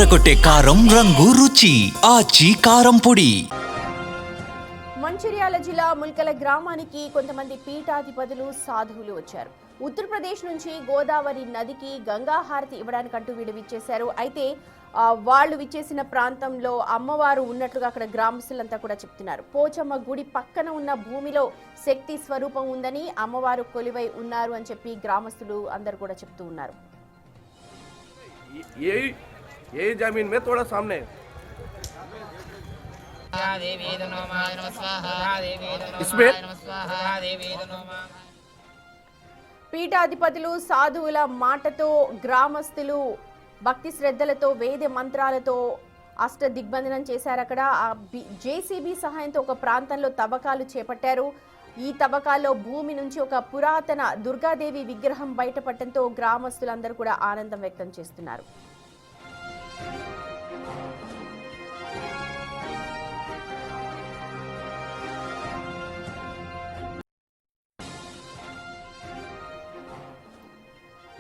అదరకొట్టే కారం రంగు రుచి ఆచి కారం పొడి. మంచిర్యాల జిల్లా ముల్కల గ్రామానికి కొంతమంది పీఠాధిపతులు సాధువులు వచ్చారు. ఉత్తరప్రదేశ్ నుంచి గోదావరి నదికి గంగా హారతి ఇవ్వడానికంటూ వీళ్ళు విచ్చేశారు. అయితే వాళ్ళు విచ్చేసిన ప్రాంతంలో అమ్మవారు ఉన్నట్లుగా అక్కడ గ్రామస్తులంతా కూడా చెప్తున్నారు. పోచమ్మ గుడి పక్కన ఉన్న భూమిలో శక్తి స్వరూపం ఉందని, అమ్మవారు కొలువై ఉన్నారు అని చెప్పి గ్రామస్తులు అందరు కూడా చెప్తూ ఉన్నారు. ये जमीन में थोड़ा सामने इसमें పీఠాధిపతులు సాధువుల మాటతో గ్రామస్తులు భక్తి శ్రద్ధలతో వేద మంత్రాలతో అష్ట దిగ్బంధనం చేశారు. అక్కడ జేసీబీ సహాయంతో ఒక ప్రాంతంలో తవ్వకాలు చేపట్టారు. ఈ తవ్వకాల్లో భూమి నుంచి ఒక పురాతన దుర్గాదేవి విగ్రహం బయటపడటంతో గ్రామస్తులందరూ కూడా ఆనందం వ్యక్తం చేస్తున్నారు.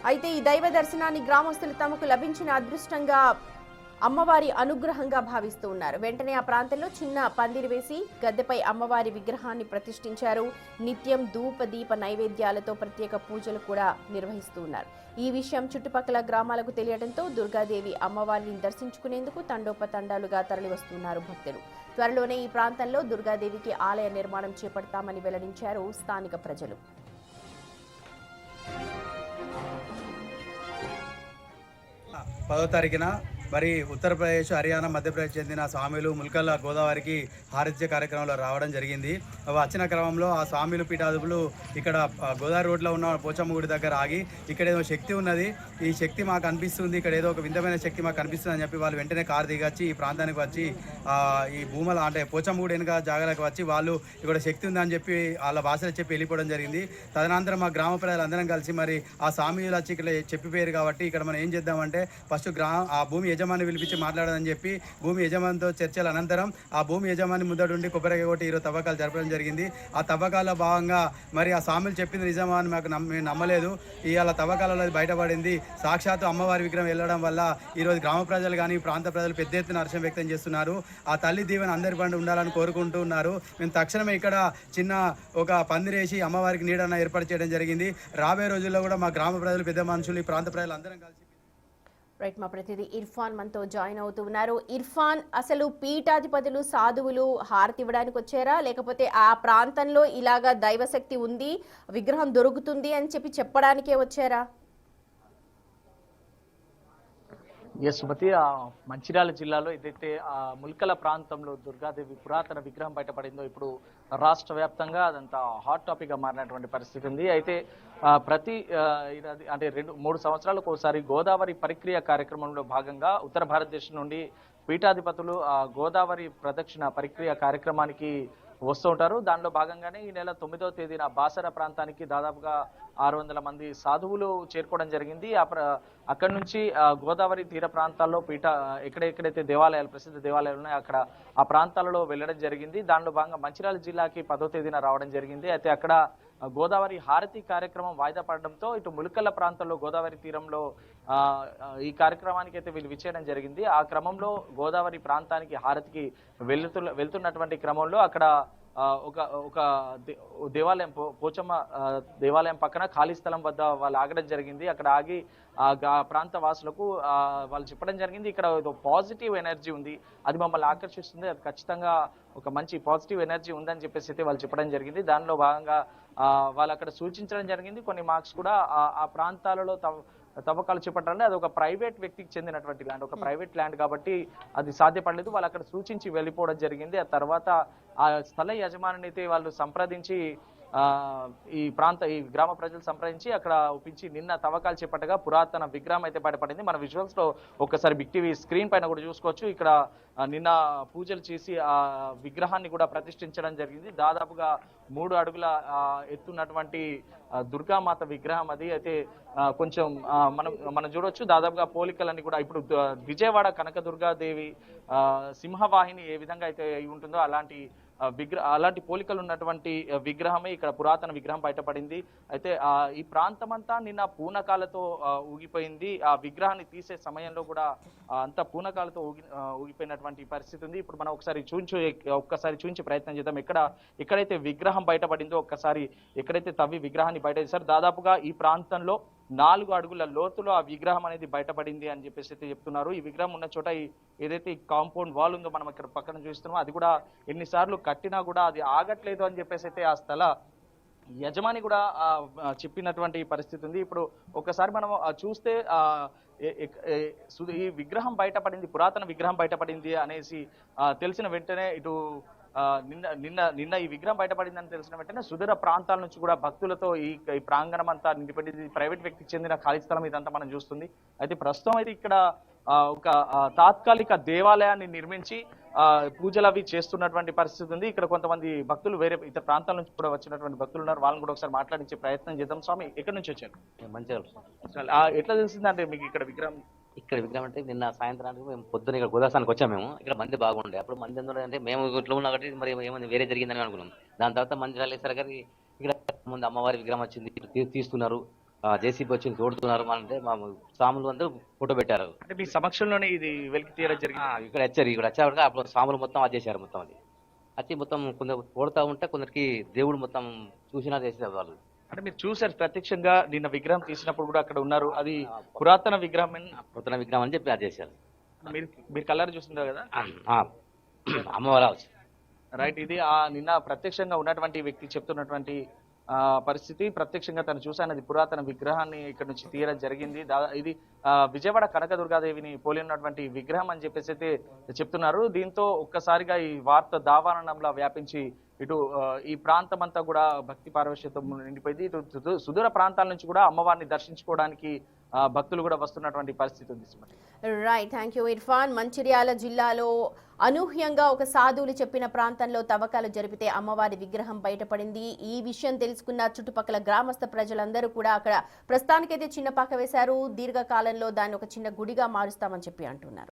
అయితే ఈ దైవ దర్శనాన్ని గ్రామస్తులు తమకు లభించిన అదృష్టంగా, అమ్మవారి అనుగ్రహంగా భావిస్తూ ఉన్నారు. వెంటనే ఆ ప్రాంతంలో చిన్న పందిరి వేసి గద్దెపై అమ్మవారి విగ్రహాన్ని ప్రతిష్ఠించారు. నిత్యం ధూప దీప నైవేద్యాలతో ప్రత్యేక పూజలు కూడా నిర్వహిస్తూ ఉన్నారు. ఈ విషయం చుట్టుపక్కల గ్రామాలకు తెలియడంతో దుర్గాదేవి అమ్మవారిని దర్శించుకునేందుకు తండోపతండాలుగా తరలివస్తున్నారు భక్తులు. త్వరలోనే ఈ ప్రాంతంలో దుర్గాదేవికి ఆలయ నిర్మాణం చేపడతామని వెల్లడించారు స్థానిక ప్రజలు. 10వ తారీఖున మరి ఉత్తరప్రదేశ్, హర్యానా, మధ్యప్రదేశ్ చెందిన స్వామిలు ముల్కల్ల గోదావరికి హారత్య కార్యక్రమంలో రావడం జరిగింది. వచ్చిన క్రమంలో ఆ స్వామిలు పీఠాధిపతులు ఇక్కడ గోదావరి రోడ్లో ఉన్న పోచమ్మ గుడి దగ్గర ఆగి, ఇక్కడ ఏదో శక్తి ఉన్నది, ఈ శక్తి మాకు అనిపిస్తుంది, ఇక్కడ ఏదో ఒక వింతమైన శక్తి మాకు కనిపిస్తుంది అని చెప్పి వాళ్ళు వెంటనే కారు దిగొచ్చి ఈ ప్రాంతానికి వచ్చి ఈ భూముల అంటే పోచమ్మ గుడి వెనుక జాగాలకు వచ్చి వాళ్ళు ఇక్కడ శక్తి ఉందని చెప్పి వాళ్ళ భాషలో చెప్పి వెళ్ళిపోవడం జరిగింది. తదనంతరం మా గ్రామ ప్రజలందరం కలిసి మరి ఆ స్వామిలు వచ్చి ఇక్కడ చెప్పిపోయారు కాబట్టి ఇక్కడ మనం ఏం చేద్దామంటే ఫస్ట్ ఆ భూమి యజమాని పిలిపించి మాట్లాడదని చెప్పి భూమి యజమానితో చర్చల అనంతరం ఆ భూమి యజమాని ముందడుండి కొబ్బరికాయ కొట్టి ఈరోజు తవ్వకాలు జరపడం జరిగింది. ఆ తవ్వకాల్లో భాగంగా మరి ఆ స్వామిలు చెప్పింది నిజమా అని మాకు నమ్మలేదు. ఇవాళ తవ్వకాలలో బయటపడింది. సాక్షాత్తు అమ్మవారి విగ్రహం వెళ్ళడం వల్ల ఈరోజు గ్రామ ప్రజలు కానీ ప్రాంత ప్రజలు పెద్ద ఎత్తున హర్షం వ్యక్తం చేస్తున్నారు. ఆ తల్లి దీవెన అందరి పండు ఉండాలని కోరుకుంటూ ఉన్నారు. మేము తక్షణమే ఇక్కడ చిన్న ఒక పందిరేసి అమ్మవారికి నీడన ఏర్పాటు చేయడం జరిగింది. రాబోయే రోజుల్లో కూడా మా గ్రామ ప్రజలు, పెద్ద మనుషులు, ఈ ప్రాంత ప్రజలు అందరం కలిసి రైట్, మా ప్రతినిధి ఇర్ఫాన్ మనతో జాయిన్ అవుతూ ఉన్నారు. ఇర్ఫాన్, అసలు పీఠాధిపతులు సాధువులు హారతి ఇవ్వడానికి వచ్చారా, లేకపోతే ఆ ప్రాంతంలో ఇలాగా దైవశక్తి ఉంది, విగ్రహం దొరుకుతుంది అని చెప్పి చెప్పడానికే వచ్చారా? సుమతి, మంచిర్యాల జిల్లాలో ఏదైతే ముల్కల ప్రాంతంలో దుర్గాదేవి పురాతన విగ్రహం బయటపడిందో ఇప్పుడు రాష్ట్ర వ్యాప్తంగా అదంతా హాట్ టాపిక్ గా మారినటువంటి పరిస్థితి ఉంది. అయితే ప్రతి అంటే 2-3 సంవత్సరాలకు ఒకసారి గోదావరి పరిక్రియ కార్యక్రమంలో భాగంగా ఉత్తర భారతదేశం నుండి పీఠాధిపతులు గోదావరి ప్రదక్షిణ పరిక్రియ కార్యక్రమానికి వస్తూ ఉంటారు. దానిలో భాగంగానే ఈ నెల 9వ తేదీన బాసర ప్రాంతానికి దాదాపుగా 600 మంది సాధువులు చేరుకోవడం జరిగింది. అక్కడి నుంచి గోదావరి తీర ప్రాంతాల్లో ఎక్కడెక్కడైతే దేవాలయాలు, ప్రసిద్ధ దేవాలయాలు ఉన్నాయో అక్కడ ఆ ప్రాంతాలలో వెళ్ళడం జరిగింది. దానిలో భాగంగా మంచిర్యాల జిల్లాకి 10వ తేదీన రావడం జరిగింది. అయితే అక్కడ గోదావరి హారతి కార్యక్రమం వాయిదా పడడంతో ఇటు ముల్కల్ల ప్రాంతంలో గోదావరి తీరంలో ఈ కార్యక్రమానికి అయితే వీళ్ళు విచ్చేయడం జరిగింది. ఆ క్రమంలో గోదావరి ప్రాంతానికి హారతికి వెళ్తున్నటువంటి క్రమంలో అక్కడ ఒక దేవాలయం, పోచమ్మ దేవాలయం పక్కన ఖాళీ స్థలం వద్ద వాళ్ళు ఆగడం జరిగింది. అక్కడ ఆగి ప్రాంత వాసులకు వాళ్ళు చెప్పడం జరిగింది, ఇక్కడ పాజిటివ్ ఎనర్జీ ఉంది, అది మమ్మల్ని ఆకర్షిస్తుంది, అది ఖచ్చితంగా ఒక మంచి పాజిటివ్ ఎనర్జీ ఉందని చెప్పేసి అయితే వాళ్ళు చెప్పడం జరిగింది. దానిలో భాగంగా వాళ్ళు అక్కడ సూచించడం జరిగింది. కొన్ని మార్క్స్ కూడా ఆ ప్రాంతాలలో తవ్వకాలు చేపట్టాలంటే అది ఒక ప్రైవేట్ వ్యక్తికి చెందినటువంటి ల్యాండ్, ఒక ప్రైవేట్ ల్యాండ్ కాబట్టి అది సాధ్యపడలేదు. వాళ్ళు అక్కడ సూచించి వెళ్ళిపోవడం జరిగింది. ఆ తర్వాత ఆ స్థల యజమానిని అయితే వాళ్ళు సంప్రదించి ఈ గ్రామ ప్రజలు సంప్రదించి అక్కడ ఒప్పించి నిన్న తవ్వకాలు చేపట్టగా పురాతన విగ్రహం అయితే బయటపడింది. మన విజువల్స్ లో ఒక్కసారి బిగ్ టీవీ స్క్రీన్ పైన కూడా చూసుకోవచ్చు. ఇక్కడ నిన్న పూజలు చేసి ఆ విగ్రహాన్ని కూడా ప్రతిష్ఠించడం జరిగింది. దాదాపుగా 3 అడుగుల ఎత్తున్నటువంటి దుర్గామాత విగ్రహం అది. అయితే కొంచెం మనం చూడొచ్చు దాదాపుగా పోలికలన్నీ కూడా ఇప్పుడు విజయవాడ కనకదుర్గాదేవి సింహవాహిని ఏ విధంగా అయితే ఉంటుందో అలాంటి అలాంటి పోలికలు ఉన్నటువంటి విగ్రహమే ఇక్కడ పురాతన విగ్రహం బయటపడింది. అయితే ఈ ప్రాంతం అంతా నిన్న పూనకాలతో ఊగిపోయింది. ఆ విగ్రహాన్ని తీసే సమయంలో కూడా అంత పూనకాలతో ఊగిపోయినటువంటి పరిస్థితి ఉంది. ఇప్పుడు మనం ఒక్కసారి చూపించే ప్రయత్నం చేద్దాం. ఎక్కడైతే విగ్రహం బయటపడిందో ఒక్కసారి ఎక్కడైతే తవ్వి విగ్రహాన్ని బయట తీశారు, దాదాపుగా ఈ ప్రాంతంలో 4 అడుగుల లోతులో ఆ విగ్రహం అనేది బయటపడింది అని చెప్పేసి అయితే చెప్తున్నారు. ఈ విగ్రహం ఉన్న చోట ఏదైతే ఈ కాంపౌండ్ వాల్ ఉందో మనం ఇక్కడ పక్కన చూస్తున్నామో అది కూడా ఎన్నిసార్లు కట్టినా కూడా అది ఆగట్లేదు అని చెప్పేసి అయితే ఆ స్థల యజమాని కూడా చెప్పినటువంటి పరిస్థితి ఉంది. ఇప్పుడు ఒకసారి మనం చూస్తే ఈ విగ్రహం బయటపడింది, పురాతన విగ్రహం బయటపడింది అనేసి తెలిసిన వెంటనే ఇటు నిన్న ఈ విగ్రహం బయటపడిందని తెలిసిన వెంటనే సుదూర ప్రాంతాల నుంచి కూడా భక్తులతో ఈ ప్రాంగణం అంతా నిండిపడింది. ప్రైవేట్ వ్యక్తికి చెందిన ఖాళీ స్థలం ఇదంతా మనం చూస్తుంది. అయితే ప్రస్తుతం అయితే ఇక్కడ ఒక తాత్కాలిక దేవాలయాన్ని నిర్మించి పూజలు అవి చేస్తున్నటువంటి పరిస్థితి ఉంది. ఇక్కడ కొంతమంది భక్తులు వేరే ఇతర ప్రాంతాల నుంచి కూడా వచ్చినటువంటి భక్తులు ఉన్నారు. వాళ్ళని కూడా ఒకసారి మాట్లాడించే ప్రయత్నం చేద్దాం. స్వామి, ఎక్కడి నుంచి వచ్చారు? మంచిగా ఎట్లా తెలిసిందంటే మీకు ఇక్కడ విగ్రహం అంటే నిన్న సాయంత్రానికి మేము పొద్దున ఇక్కడ గోదాసానికి వచ్చాము. మేము ఇక్కడ మంది బాగుండే, అప్పుడు మంది ఎందుకంటే మేము ఇట్లా ఉన్నా కాబట్టి మరి ఏమైంది వేరే జరిగిందని అనుకున్నాం. దాని తర్వాత మంది రాలేసారు కానీ ఇక్కడ ముందు అమ్మవారి విగ్రహం వచ్చింది, తీస్తున్నారు, జేసీబీ వచ్చింది, తోడుతున్నారు. అంటే మా స్వాములు అందరూ ఫోటో పెట్టారు. అంటే మీ సమక్షంలోనే ఇది వెలికి తీయడం జరిగింది. ఇక్కడ వచ్చారు అప్పుడు స్వాములు మొత్తం వచ్చేసారు. మొత్తం అది వచ్చి మొత్తం కొందరు తోడుతా ఉంటే కొందరికి దేవుడు మొత్తం చూసినా చేసేది వాళ్ళు. అంటే మీరు చూసారు ప్రత్యక్షంగా నిన్న విగ్రహం తీసినప్పుడు కూడా అక్కడ ఉన్నారు. అది పురాతన విగ్రహం అని చెప్పి అది చేశారు. మీరు కలర్ చూస్తున్నారు కదా, అమ్మవారు రైట్. ఇది నిన్న ప్రత్యక్షంగా ఉన్నటువంటి వ్యక్తి చెప్తున్నటువంటి పరిస్థితి. ప్రత్యక్షంగా తను చూసానది పురాతన విగ్రహాన్ని ఇక్కడ నుంచి తీయడం జరిగింది. ఇది విజయవాడ కనకదుర్గాదేవిని పోలి ఉన్నటువంటి విగ్రహం అని చెప్పేసి అయితే చెప్తున్నారు. దీంతో ఒక్కసారిగా ఈ వార్త దావానంలా వ్యాపించి ఇటు ఈ ప్రాంతం అంతా కూడా భక్తి పారవశ్యతో నిండిపోయింది. ఇటు సుదూర ప్రాంతాల నుంచి కూడా అమ్మవారిని దర్శించుకోవడానికి భక్తులు కూడా వస్తున్నటువంటి పరిస్థితి ఉంది. Right, thank you Irfan. Mancherial జిల్లాలో అనూహ్యంగా ఒక సాధువులు చెప్పిన ప్రాంతంలో తవ్వకాలు జరిపితే అమ్మవారి విగ్రహం బయటపడింది. ఈ విషయం తెలుసుకున్న చుట్టుపక్కల గ్రామస్థ ప్రజలందరూ కూడా అక్కడ ప్రస్తుతానికైతే చిన్న పాక వేశారు. దీర్ఘకాలంలో దాన్ని ఒక చిన్న గుడిగా మారుస్తామని చెప్పి అంటున్నారు.